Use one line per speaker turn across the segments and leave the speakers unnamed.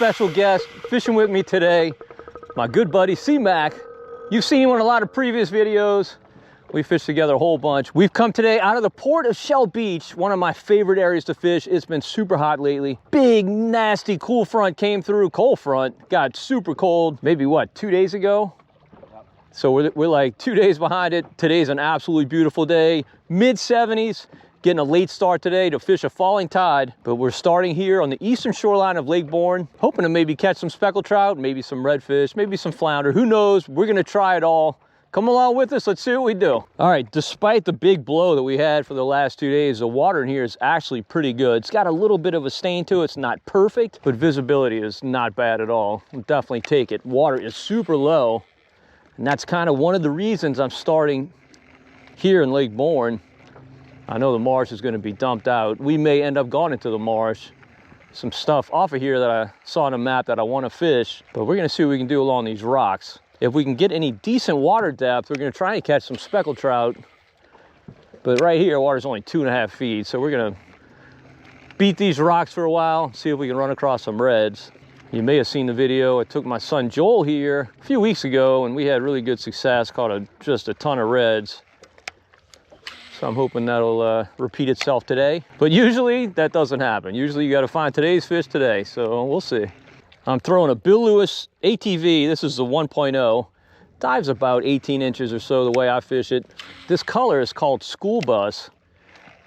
special guest fishing with me today, my good buddy C-Mac. You've seen him on a lot of previous videos. We fished together a whole bunch. We've come today out of the port of Shell Beach, one of my favorite areas to fish. It's been super hot lately. Big, nasty cool front came through, cold front, got super cold, maybe what, 2 days ago? So we're like 2 days behind it. Today's an absolutely beautiful day, mid 70s. Getting a late start today to fish a falling tide, but we're starting here on the eastern shoreline of Lake Bourne, hoping to maybe catch some speckled trout, maybe some redfish, maybe some flounder, who knows? We're gonna try it all. Come along with us, let's see what we do. All right, despite the big blow that we had for the last 2 days, the water in here is actually pretty good. It's got a little bit of a stain to it. It's not perfect, but visibility is not bad at all. We'll definitely take it. Water is super low, and that's kind of one of the reasons I'm starting here in Lake Bourne. I know the marsh is going to be dumped out. We may end up going into the marsh. Some stuff off of here that I saw on a map that I want to fish, but we're going to see what we can do along these rocks. If we can get any decent water depth, we're going to try and catch some speckled trout. But right here, water's only 2.5 feet, so we're going to beat these rocks for a while, see if we can run across some reds. You may have seen the video. I took my son Joel here a few weeks ago, and we had really good success, caught just a ton of reds. So I'm hoping that'll repeat itself today. But usually that doesn't happen. Usually you got to find today's fish today. So we'll see. I'm throwing a Bill Lewis ATV. This is the 1.0. Dives about 18 inches or so the way I fish it. This color is called School Bus.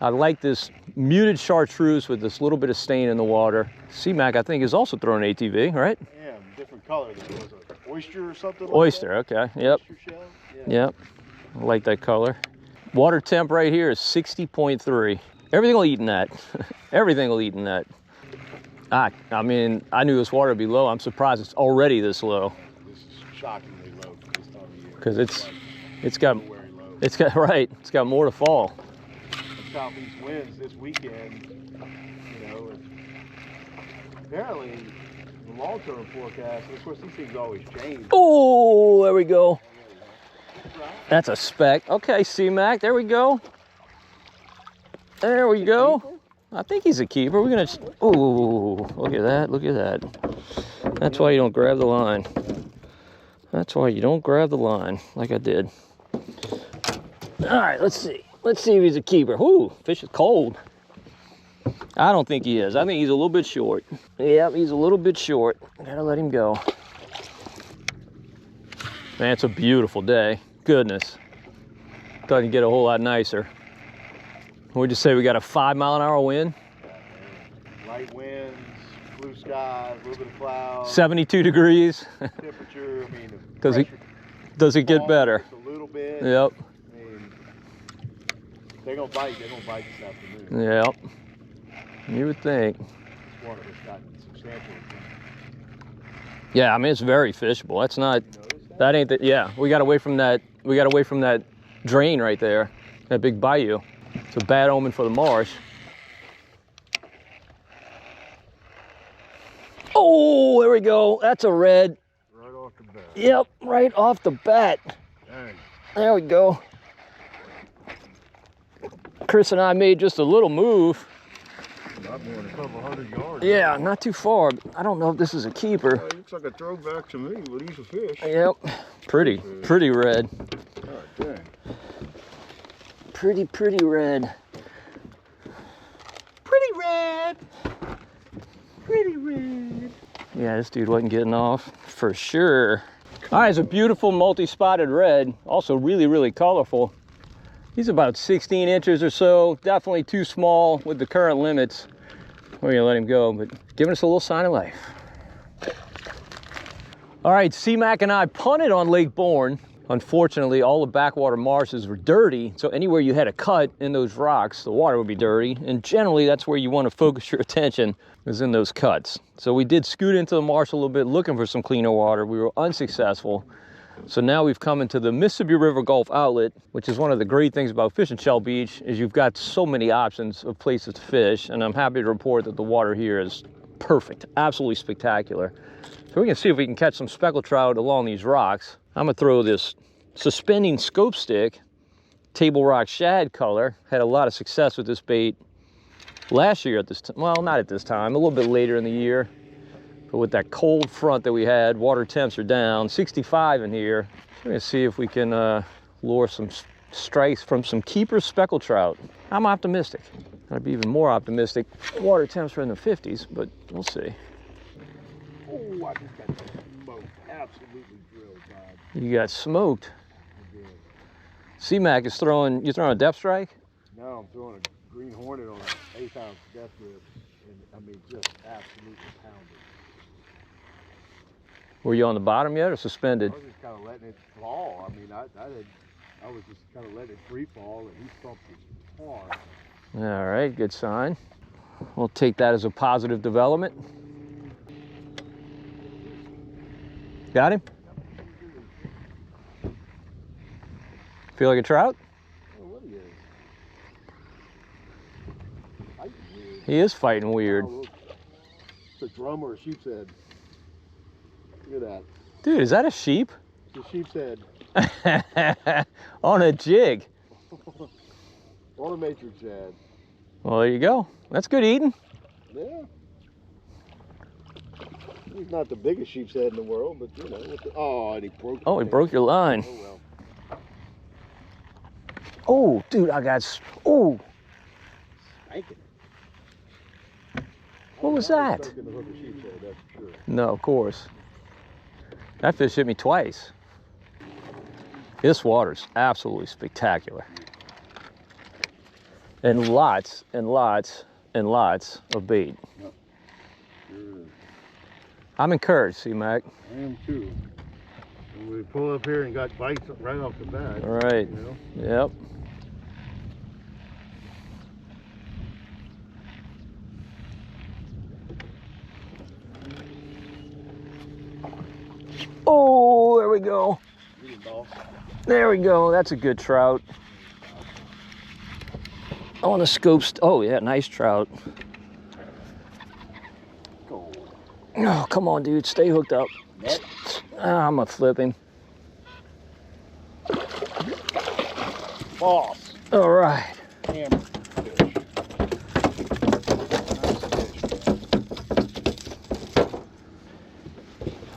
I like this muted chartreuse with this little bit of stain in the water. C-Mac, I think, is also throwing ATV, right?
Yeah, different color. Was it oyster or something?
Oyster,
like that?
okay. Yep.
Oyster shell?
Yeah. Yep. I like that color. Water temp right here is 60.3. Everything will eat in that. Everything will eat in that. I mean, I knew this water would be low. I'm surprised it's already this low.
This is shockingly low for this time of year.
Because it's got more to fall.
The southeast winds this weekend, you know, apparently the long-term forecast, and of course these things always change.
Oh, there we go. That's a speck. Okay, C-Mac, there we go. There we go. I think he's a keeper. We're gonna, oh, look at that, look at that. That's why you don't grab the line. That's why you don't grab the line like I did. All right, let's see. Let's see if he's a keeper. Ooh, fish is cold. I don't think he is. I think he's a little bit short. Yep, he's a little bit short. Gotta let him go. Man, it's a beautiful day. Goodness. Doesn't get a whole lot nicer. What'd you say, we got a 5-mile-an-hour wind?
Light winds, blue skies, a little bit of clouds.
72 degrees.
Temperature, I mean,
does it get better?
A little bit.
Yep.
I mean, they're gonna bite this afternoon.
Yep. You would think.
This water has gotten substantial.
Yeah, I mean, it's very fishable. That's not, that ain't the, yeah, we got away from that drain right there, that big bayou. It's a bad omen for the marsh. Oh, there we go. That's a red.
Right off the bat.
Yep, right off the bat.
Dang.
There we go. Chris and I made just a little move.
Not more than a couple 100 yards.
Yeah, not too far. I don't know if this is a keeper.
It looks like a throwback to me, but he's a fish.
Yep, pretty red.
God dang.
Pretty red.
Pretty red. Pretty red.
Yeah, this dude wasn't getting off for sure. All right, it's a beautiful multi-spotted red. Also really colorful. He's about 16 inches or so. Definitely too small with the current limits. We're gonna let him go, but giving us a little sign of life. All right, C-Mac and I punted on Lake Bourne. Unfortunately, all the backwater marshes were dirty, so anywhere you had a cut in those rocks, the water would be dirty, and generally that's where you want to focus your attention, is in those cuts. So we did scoot into the marsh a little bit looking for some cleaner water. We were unsuccessful. So now we've come into the Mississippi River Gulf outlet, which is one of the great things about fishing Shell Beach, is you've got so many options of places to fish, and I'm happy to report that the water here is perfect, absolutely spectacular. So we're gonna see if we can catch some speckled trout along these rocks. I'm gonna throw this suspending scope stick, table rock shad color. Had a lot of success with this bait last year at this time. Well, not at this time, a little bit later in the year. But with that cold front that we had, water temps are down, 65 in here. We're gonna see if we can lure some strikes from some keeper speckled trout. I'm optimistic. I'd be even more optimistic. Water temps are in the 50s, but we'll see.
Oh, I just got smoked. Absolutely drilled, God.
You got smoked.
I did.
C-Mac is throwing, you throwing a depth strike?
Now I'm throwing a green hornet on an 1/8 ounce death rib. And I mean, just absolutely pounded.
Were you on the bottom yet or suspended?
I was just kind of letting it fall. I mean, I was just kind of letting it free fall, and he thumped it hard.
All right, good sign. We'll take that as a positive development. Got him? Feel like a trout?
Oh, what he is. Fighting weird.
He is fighting weird.
Oh, look. It's a drum or a sheep's head. Look at that.
Dude, is that a sheep?
It's a sheep's head.
On a jig.
On a matrix head.
Well, there you go. That's good eating.
Yeah. He's not the biggest sheep's head in the world, but you know. Oh, and he broke.
Oh, he broke your line.
Oh well.
Oh, dude, I got. Oh,
Spanking.
what was that?
Stuck in the hook of sheep's head, that's for sure.
No, of course. That fish hit me twice. This water's absolutely spectacular. And lots and lots and lots of bait.
Yep. Sure is.
I'm encouraged, C-Mac.
I am too. And we pulled up here and got bites right off the bat.
All right.
You know?
Yep. Oh, there we go. There we go. That's a good trout. On the scopes. Oh, yeah, nice trout. Oh, come on, dude. Stay hooked up. I'm going to flip him.
Boss.
All right.
Hammer fish.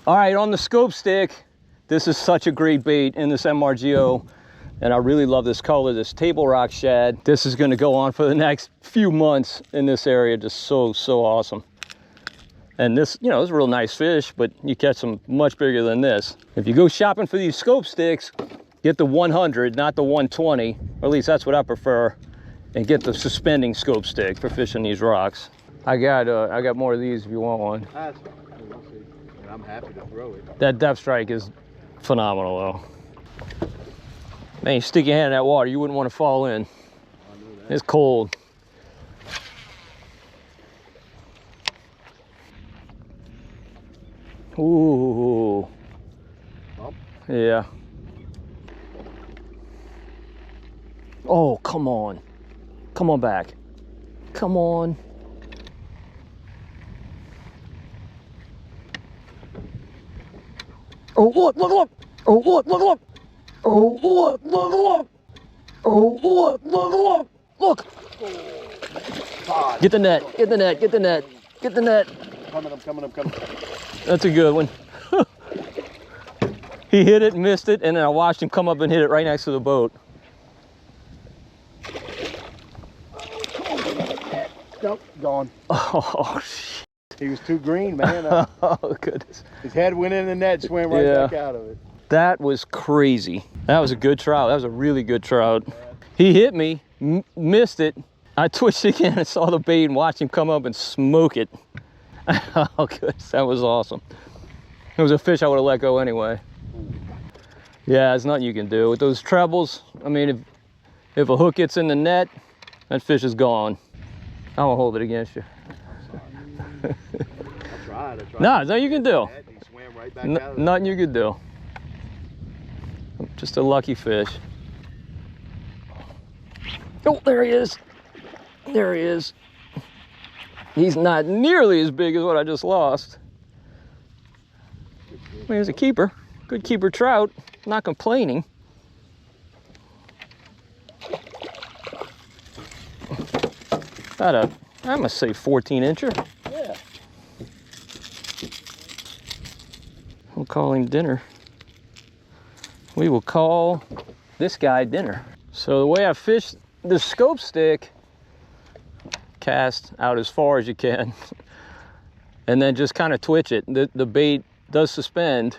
All right, on the scope stick, this is such a great bait in this MRGO, and I really love this color, this table rock shad. This is gonna go on for the next few months in this area, just so awesome. And this, you know, it's a real nice fish, but you catch them much bigger than this. If you go shopping for these scope sticks, get the 100, not the 120, or at least that's what I prefer, and get the suspending scope stick for fishing these rocks. I got more of these if you want one.
That's fine. We'll see. And I'm happy to throw it.
That depth strike is phenomenal though. Man, you stick your hand in that water, you wouldn't want to fall in.
I know that.
It's cold. Ooh.
Bump.
Yeah. Oh, come on. Come on back. Come on. Oh, look, look, look. Oh, look, look, look. Oh, look, look, look. Oh, look, look, look. Look.
God.
Get the net, get the net, get the net, get the net.
I'm coming.
That's a good one. He hit it, missed it, and then I watched him come up and hit it right next to the boat.
Nope, gone.
Oh, shit.
He was too green, man.
Oh, goodness.
His head went in the net, swam right
Yeah.
back out of it.
That was crazy. That was a good trout. That was a really good trout. He hit me, missed it. I twitched again and saw the bait and watched him come up and smoke it. Oh, goodness. That was awesome. It was a fish I would have let go anyway. Yeah, there's nothing you can do. With those trebles, I mean, if a hook gets in the net, that fish is gone. I won't hold it against you.
I tried.
No, nothing you can do.
He swam right back out of it.
Nothing you could do. Just a lucky fish. Oh, there he is. There he is. He's not nearly as big as what I just lost. I mean, he's a keeper. Good keeper trout. Not complaining. About a, I must say 14 incher.
Yeah.
calling dinner. We will call this guy dinner. So the way I fish the scope stick, cast out as far as you can, and then just kind of twitch it. The bait does suspend.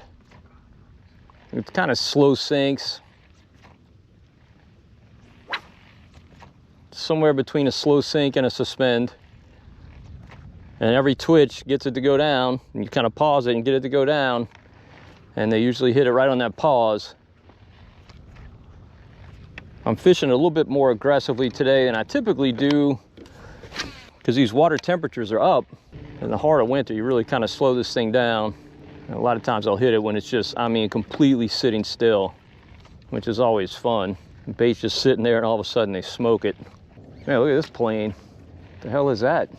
It kind of slow sinks. Somewhere between a slow sink and a suspend. And every twitch gets it to go down, and you kind of pause it and get it to go down, and they usually hit it right on that pause. I'm fishing a little bit more aggressively today than I typically do, because these water temperatures are up. In the heart of winter, you really kind of slow this thing down. And a lot of times I'll hit it when it's just, I mean, completely sitting still, which is always fun. The bait's just sitting there, and all of a sudden they smoke it. Man, look at this plane. What the hell is that?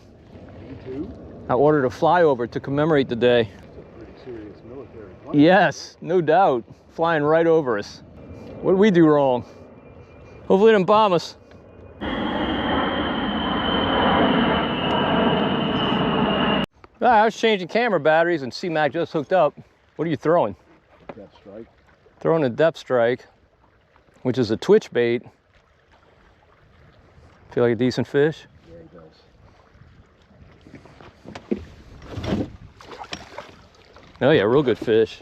I ordered a flyover to commemorate the day.
That's a pretty serious military plane.
Yes, no doubt. Flying right over us. What did we do wrong? Hopefully it didn't bomb us. I was changing camera batteries and C-Mac just hooked up. What are you throwing?
Depth strike.
Throwing a depth strike, which is a twitch bait. Feel like a decent fish?
Yeah, he does.
Oh yeah, real good fish.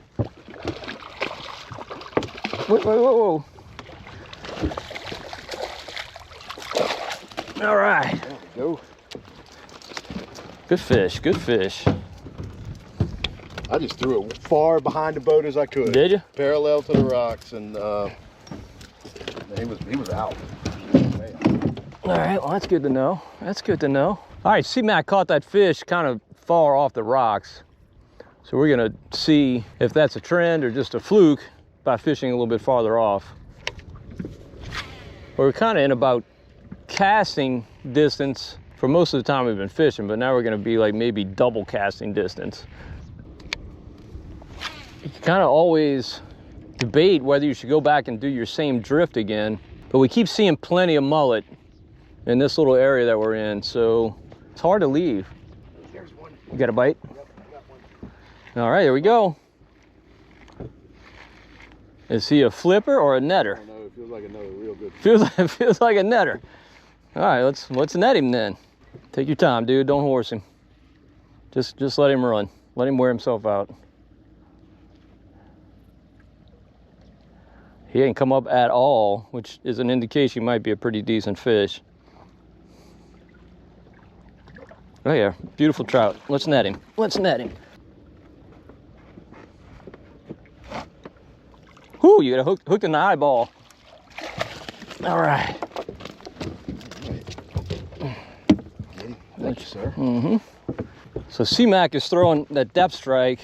Whoa, whoa, whoa, whoa. All right.
There we go.
Good fish, good fish.
I just threw it far behind the boat as I could.
Did you?
Parallel to the rocks, and he was out.
All right, well, that's good to know. That's good to know. All right, C-Mac caught that fish kind of far off the rocks. So we're gonna see if that's a trend or just a fluke by fishing a little bit farther off. We're kind of in about casting distance for most of the time we've been fishing, but now we're gonna be like maybe double casting distance. You kind of always debate whether you should go back and do your same drift again, but we keep seeing plenty of mullet in this little area that we're in, so it's hard to leave.
There's one.
You got a bite?
Yep, I got one.
All right, here we go. Is he a flipper or a netter?
I don't know, it feels like another real good fish.
Feels like a netter. All right, let's net him then. Take your time, dude. Don't horse him. Just let him run. Let him wear himself out. He ain't come up at all, which is an indication he might be a pretty decent fish. Oh yeah, beautiful trout. Let's net him. Let's net him. Whoo, you got hooked in the eyeball. All right.
Thank you, sir.
Mm-hmm. So C-Mac is throwing that depth strike.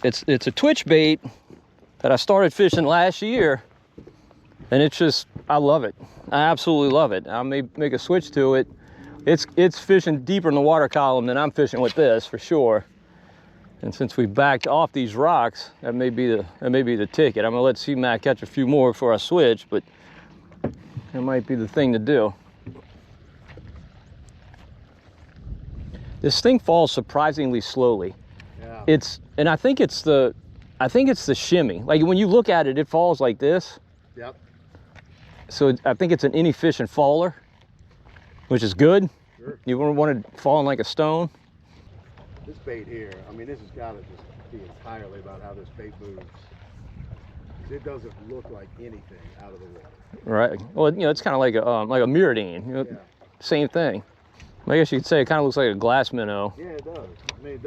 It's a twitch bait that I started fishing last year, and it's just, I love it. I absolutely love it. I may make a switch to it. It's fishing deeper in the water column than I'm fishing with this, for sure. And since we backed off these rocks, that may be the ticket. I'm gonna let C-Mac catch a few more before I switch, but that might be the thing to do. This thing falls surprisingly slowly.
Yeah.
And I think it's the shimmy. Like when you look at it, it falls like this.
Yep.
So I think it's an inefficient faller, which is good.
Sure.
You wouldn't want it falling like a stone.
This bait here, I mean, this has got to just be entirely about how this bait moves. 'Cause it doesn't look like anything out of the water.
Right. Well, you know, it's kind of like a myridine. You know,
Yeah.
same thing. I guess you could say it kind of looks like a glass minnow.
Yeah, it does. I mean,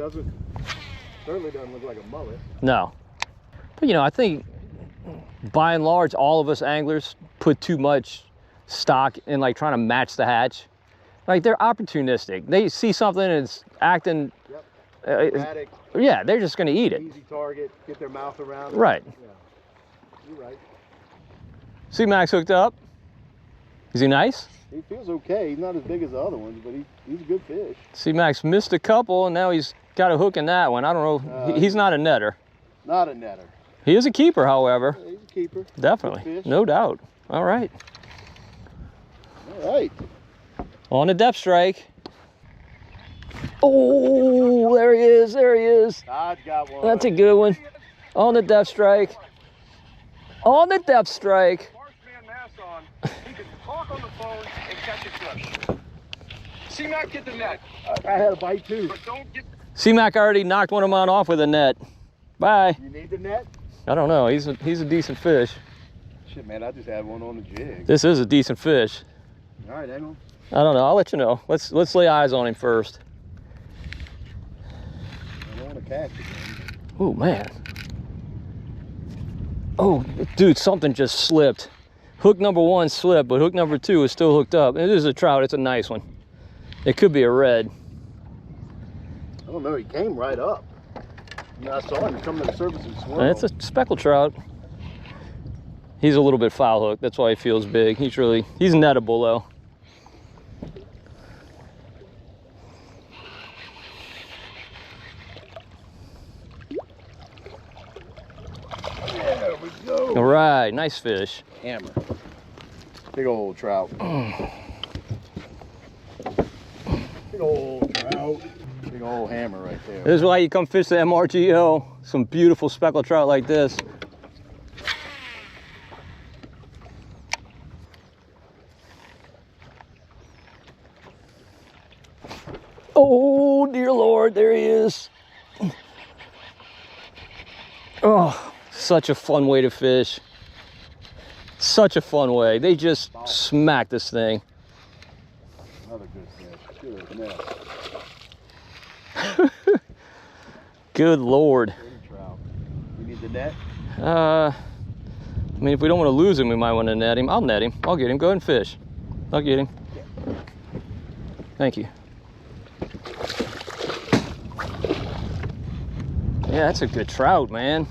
certainly doesn't look like a mullet.
No. But you know, I think by and large, all of us anglers put too much stock in like trying to match the hatch. Like they're opportunistic. They see something and it's acting.
Yep.
Erratic. Yeah, they're just going to eat it.
Easy target, get their mouth around it.
Right.
Yeah. You're right.
C-Mac's hooked up. Is he nice?
He feels okay. He's not as big as the other ones, but he's a good fish.
C-Mac's missed a couple, and now he's got a hook in that one. I don't know. He's not a netter.
Not a netter.
He is a keeper, however.
Yeah, he's a keeper.
Definitely. No doubt. All right.
All right.
On the depth strike. Oh, there he is, there he is.
Todd's got one.
That's a good one. On the depth strike. On the depth strike.
Marksman mask on. He can talk on the phone and catch a fish. C-Mac, get the net.
I had a bite too.
But don't get...
C-Mac already knocked one of mine off with a net. Bye.
You need the net?
I don't know, he's a decent fish.
Shit, man, I just had one on the jig.
This is a decent fish.
All right, hang on.
I don't know, I'll let you know. Let's lay eyes on him first.
I don't want to catch it.
Oh, man. Oh, dude, something just slipped. Hook number one slipped, but hook number two is still hooked up. It is a trout, it's a nice one. It could be a red.
I don't know, he came right up. You know, I saw him come to the surface and swirl.
It's a speckled trout. He's a little bit foul hooked, that's why he feels big. He's nettable though.
There we go.
All right, nice fish.
Hammer. Big old trout. Big old trout. Big old hammer right there.
This is why you come fish the MRGO. Some beautiful speckled trout like this. Oh, dear Lord, there he is. Oh, such a fun way to fish. Such a fun way. They just smack this thing.
Another good fish. Good net.
Good Lord.
Trout. You need the net?
I mean, if we don't want to lose him, we might want to net him. I'll net him. I'll get him. Go ahead and fish. I'll get him. Thank you. Yeah, that's a good trout, man.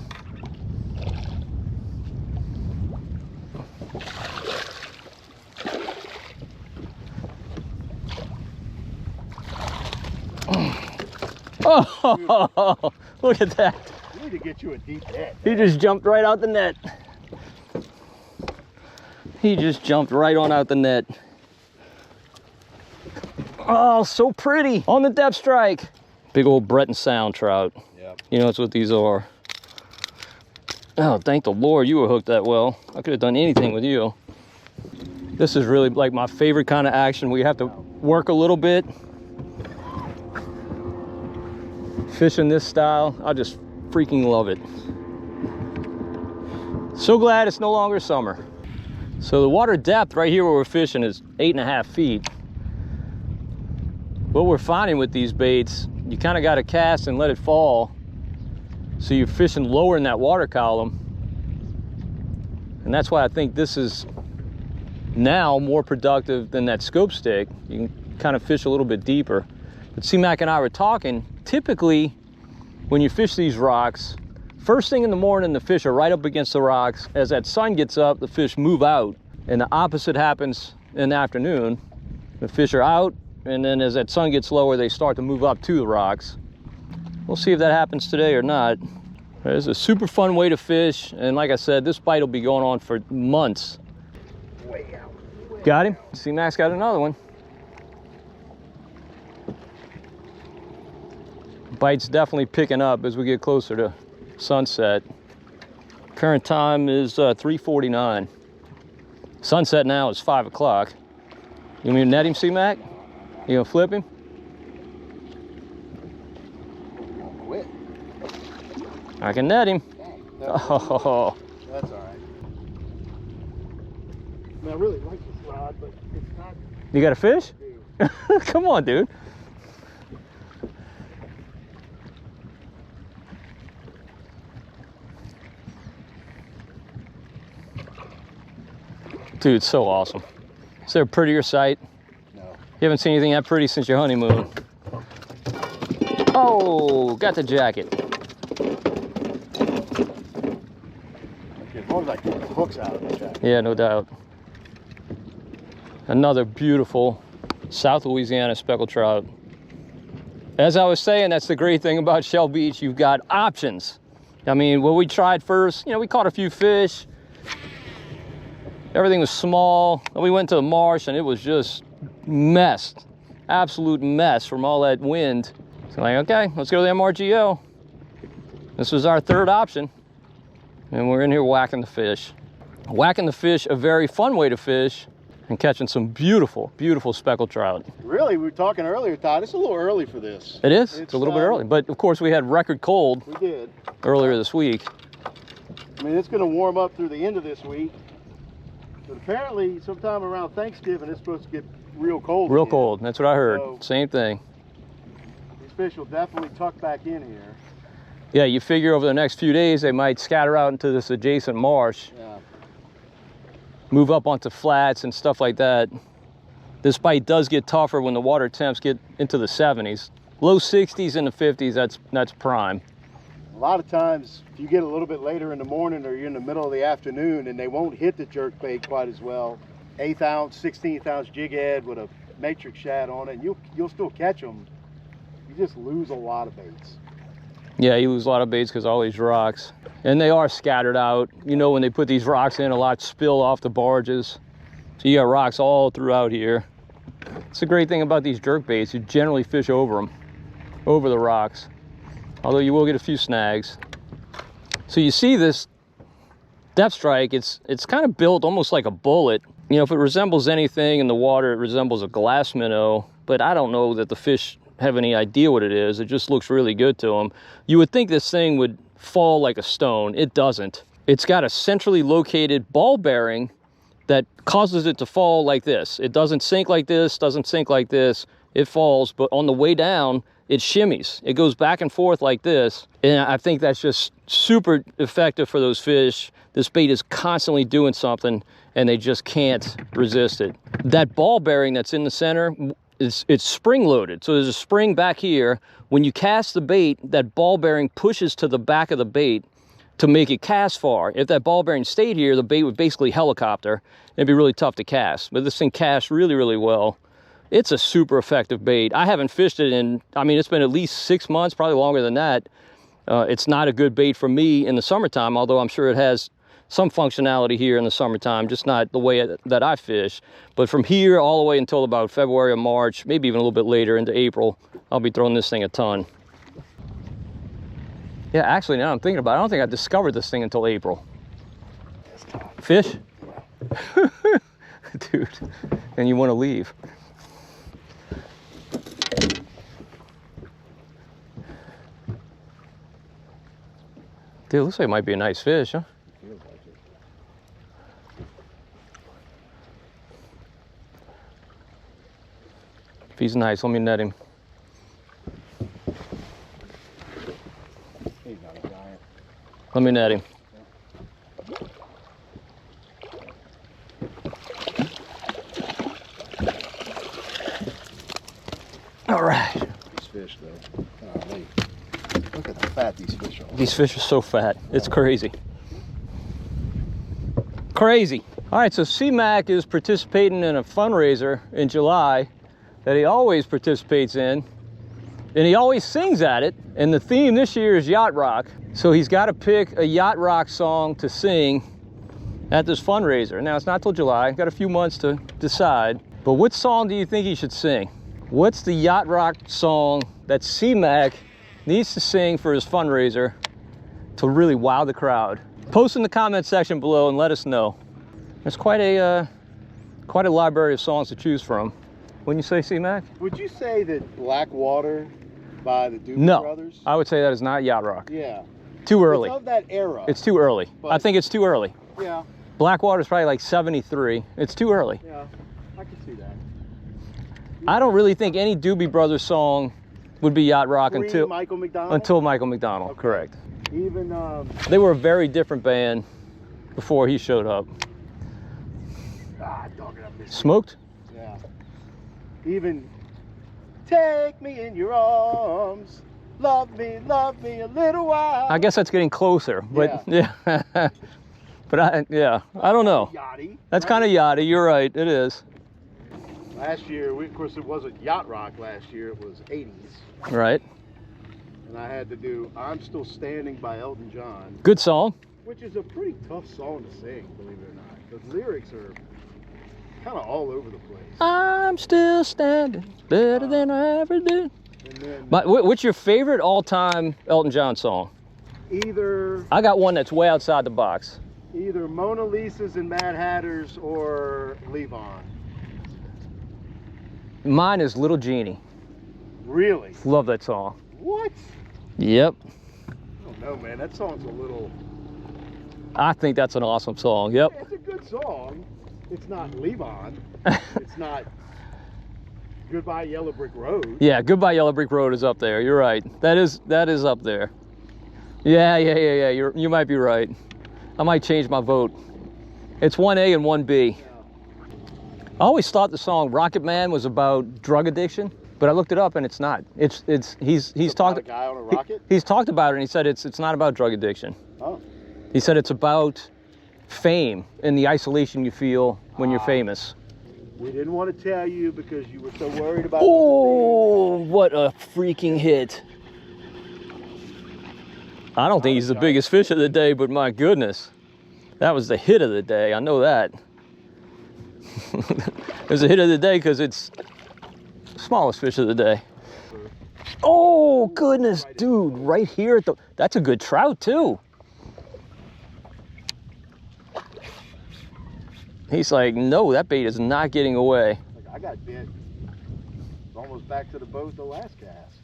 Oh, look at that.
You need to get you a deep net.
He just jumped right out the net. He just jumped right on out the net. Oh, so pretty. On the depth strike. Big old Breton Sound trout.
Yep.
You know, that's what these are. Oh, thank the Lord you were hooked that well. I could have done anything with you. This is really like my favorite kind of action. We have to work a little bit. Fishing this style, I just freaking love it. So glad it's no longer summer. So the water depth right here where we're fishing is 8.5 feet. What we're finding with these baits, you kind of got to cast and let it fall. So you're fishing lower in that water column. And that's why I think this is now more productive than that scope stick. You can kind of fish a little bit deeper. But C-Mac and I were talking, typically when you fish these rocks, first thing in the morning the fish are right up against the rocks. As that sun gets up, the fish move out. And the opposite happens in the afternoon. The fish are out, and then as that sun gets lower, they start to move up to the rocks. We'll see if that happens today or not. It's a super fun way to fish, and like I said, this bite will be going on for months.
Way out.
Got him? C-Mac's got another one. Bite's definitely picking up as we get closer to sunset. Current time is 3:49. Sunset now is 5 o'clock. You want me to net him, C-Mac? You gonna flip him?
Quit.
I can net him.
Dang,
Oh,
that's all right. I mean, I really like this rod, but it's not.
you got a fish? Come on, dude. Dude, so awesome. Is there a prettier sight?
No.
You haven't seen anything that pretty since your honeymoon. Oh, got the jacket.
Okay, as long as I keep the hooks out of the jacket.
Yeah, no doubt. Another beautiful South Louisiana speckled trout. As I was saying, that's the great thing about Shell Beach. You've got options. I mean, what we tried first, you know, we caught a few fish. Everything was small. And we went to the marsh and it was just messed. absolute mess from all that wind. So I'm like, okay, let's go to the MRGO. This was our third option. And we're in here whacking the fish. Whacking the fish, a very fun way to fish, and catching some beautiful, beautiful speckled trout.
Really, we were talking earlier, Todd, it's a little early for this.
It is, it's a little bit early. But of course we had record cold
We did.
earlier this week.
I mean, it's gonna warm up through the end of this week. But apparently, sometime around Thanksgiving, it's supposed to get real cold.
Real
again.
cold, that's what I heard.
So-
Same thing.
These fish will definitely tuck back in here.
Yeah, you figure over the next few days they might scatter out into this adjacent marsh,
Yeah.
move up onto flats and stuff like that. This bite does get tougher when the water temps get into the 70s. Low 60s and the 50s, that's prime.
A lot of times, if you get a little bit later in the morning or you're in the middle of the afternoon and they won't hit the jerkbait quite as well, 1/8 ounce, 16th ounce jig head with a matrix shad on it, and you'll still catch them. You just lose a lot of baits.
Yeah, you lose a lot of baits because all these rocks. And they are scattered out. You know, when they put these rocks in, a lot spill off the barges. So you got rocks all throughout here. It's a great thing about these jerkbaits. You generally fish over them, over the rocks. Although you will get a few snags. So you see this depth strike, it's kind of built almost like a bullet. You know, if it resembles anything in the water, it resembles a glass minnow, but I don't know that the fish have any idea what it is. It just looks really good to them. You would think this thing would fall like a stone. It doesn't. It's got a centrally located ball bearing that causes it to fall like this. It doesn't sink like this, doesn't sink like this. It falls, but on the way down, it shimmies. It goes back and forth like this. And I think that's just super effective for those fish. This bait is constantly doing something and they just can't resist it. That ball bearing that's in the center, it's spring loaded. So there's a spring back here. When you cast the bait, that ball bearing pushes to the back of the bait to make it cast far. If that ball bearing stayed here, the bait would basically helicopter. It'd be really tough to cast. But this thing casts really, really well. It's a super effective bait. I haven't fished it in, I mean, it's been at least 6 months, probably longer than that. It's not a good bait for me in the summertime, although I'm sure it has some functionality here in the summertime, just not the way that I fish. But from here all the way until about February or March, maybe even a little bit later into April, I'll be throwing this thing a ton. Yeah, actually, now I'm thinking about it, I don't think I discovered this thing until April. Fish? Dude, and you want to leave. Dude, looks like it might be a nice fish, huh? If he's nice, let me net him.
He's not a giant.
Let me net him. All right.
These fish, though. Golly. Look at how fat these fish are.
These fish are so fat. It's crazy. Crazy. All right, so C-Mac is participating in a fundraiser in July that he always participates in, and he always sings at it. And the theme this year is yacht rock. So he's got to pick a yacht rock song to sing at this fundraiser. Now, it's not till July. Got a few months to decide. But what song do you think he should sing? What's the yacht rock song that C-Mac needs to sing for his fundraiser to really wow the crowd? Post in the comment section below and let us know. There's quite a library of songs to choose from. Wouldn't you say, C-Mac?
Would you say that Blackwater by the Doobie Brothers?
I would say that is not yacht rock.
Yeah.
Too early.
It's of that era.
It's too early.
But-
I think it's too early.
Yeah.
Blackwater's probably like 73. It's too early.
Yeah. I can see that.
I don't really think any Doobie Brothers song would be yacht rock
Pre Michael McDonald?
until Michael McDonald.
Okay.
Correct.
Even
They were a very different band before he showed up.
dog it up this.
Smoked?
Yeah. Even take me in your arms, love me a little while.
I guess that's getting closer, but yeah. But I don't know.
Yachty.
That's kind of yachty. You're right. It is.
Last year, of course, it wasn't yacht rock last year. It was 80s.
Right.
And I had to do I'm Still Standing by Elton John,
Good song.
which is a pretty tough song to sing, believe it or not. The lyrics are kind of all over the place.
I'm still standing better than I ever did.
And then
What's your favorite all-time Elton John song?
either
I got one that's way outside the box.
Mona Lisa's and Mad Hatters or Levon.
Mine is Little Genie.
Really?
Love that song.
What?
Yep.
I don't know, man. That song's a little...
I think that's an awesome song. Yep.
It's a good song. It's not Levon. It's not Goodbye Yellow Brick Road.
Yeah, Goodbye Yellow Brick Road is up there. You're right. That is up there. Yeah. You might be right. I might change my vote. It's 1A and 1B.
Yeah.
I always thought the song Rocket Man was about drug addiction, but I looked it up and it's not. He's talked
About a guy on a rocket?
He's talked about it and he said it's not about drug addiction.
Oh.
He said it's about fame and the isolation you feel when you're famous.
We didn't want to tell you because you were so worried about...
Oh, what a freaking hit. I don't think he's the biggest fish of the day, but my goodness. That was the hit of the day, I know that. It was a hit of the day because it's the smallest fish of the day. Oh, goodness, dude, right here at that's a good trout too. He's like, no, that bait is not getting away.
Like, I got bit almost back to the boat the last cast.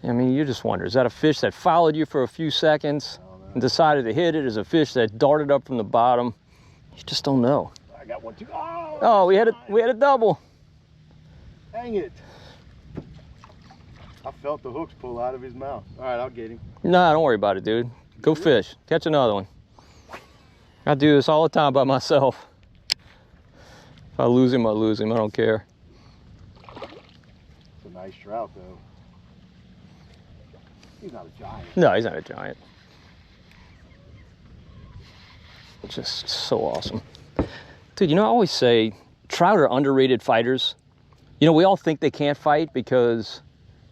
I mean, you just wonder, is that a fish that followed you for a few seconds and decided to hit it? Is a fish that darted up from the bottom? You just don't know.
I got one too.
Oh, we had a double.
Dang it. I felt the hooks pull out of his mouth. All right, I'll get him.
Nah, don't worry about it, dude. Go fish. Catch another one. I do this all the time by myself. If I lose him, I lose him. I don't care.
It's a nice trout, though. He's not a giant.
No, he's not a giant. Just so awesome. Dude, you know, I always say trout are underrated fighters. You know, we all think they can't fight because,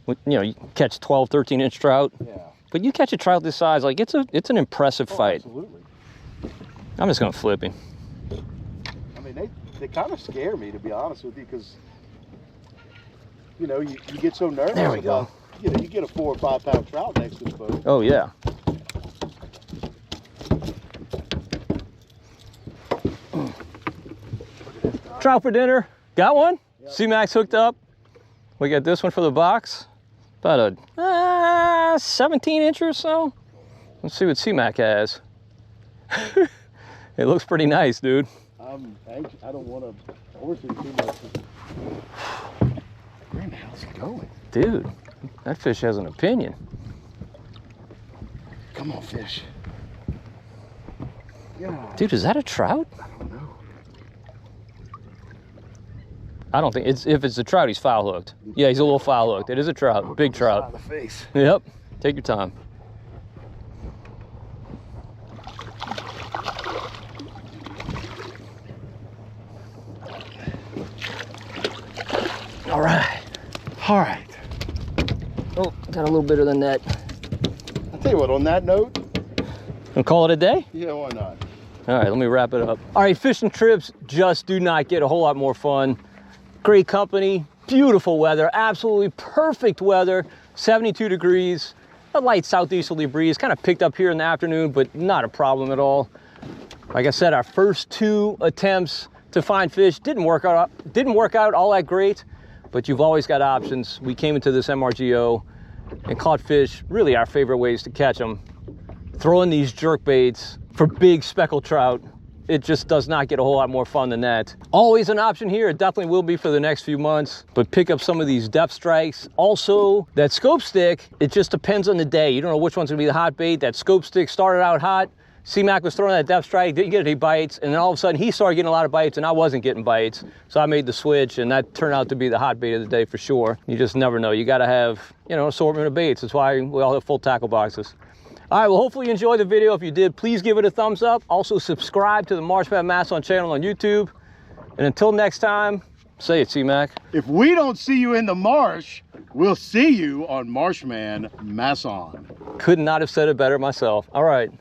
you know, you catch 12, 13-inch trout.
Yeah.
But you catch a trout this size, like it's an impressive fight.
Absolutely.
I'm just gonna flip him.
I mean, they kind of scare me, to be honest with you, because, you know, you get so nervous
There we
about, you know, you get a 4 or 5 pound trout next to the boat.
Oh, yeah. Trout for dinner. Got one?
Yep.
C-Max hooked up. We got this one for the box. About a 17-inch or so. Let's see what C-Mac has. It looks pretty nice, dude.
I'm anxious. I don't want to force it too much. Where the hell's it going?
Dude, that fish has an opinion.
Come on, fish. Yeah.
Dude, is that a trout?
I don't know.
I don't think if it's a trout, he's foul hooked. Yeah, he's a little foul hooked. It is a trout, big trout.
Side of the face.
Yep, take your time. All right.
All right.
Oh, got a little bit of the net.
I'll tell you what, on that note,
We'll call it a day?
yeah, why not?
All right, let me wrap it up. All right, fishing trips just do not get a whole lot more fun. Great company, beautiful weather, absolutely perfect weather, 72 degrees, a light southeasterly breeze, kind of picked up here in the afternoon, but not a problem at all. Like I said, our first 2 attempts to find fish didn't work out all that great, but you've always got options. We came into this MRGO and caught fish, really our favorite ways to catch them. Throwing these jerk baits for big speckled trout, it just does not get a whole lot more fun than that. Always an option here, it definitely will be for the next few months, but pick up some of these depth strikes. Also, that scope stick, it just depends on the day. You don't know which one's gonna be the hot bait. That scope stick started out hot. C-Mac was throwing that depth strike, didn't get any bites, and then all of a sudden he started getting a lot of bites and I wasn't getting bites. So I made the switch and that turned out to be the hot bait of the day for sure. You just never know. You gotta have, you know, assortment of baits. That's why we all have full tackle boxes. All right, well, hopefully you enjoyed the video. If you did, please give it a thumbs up. Also subscribe to the Marshman Masson channel on YouTube. And until next time, say it, C-Mac.
If we don't see you in the marsh, we'll see you on Marshman Masson.
Could not have said it better myself. All right.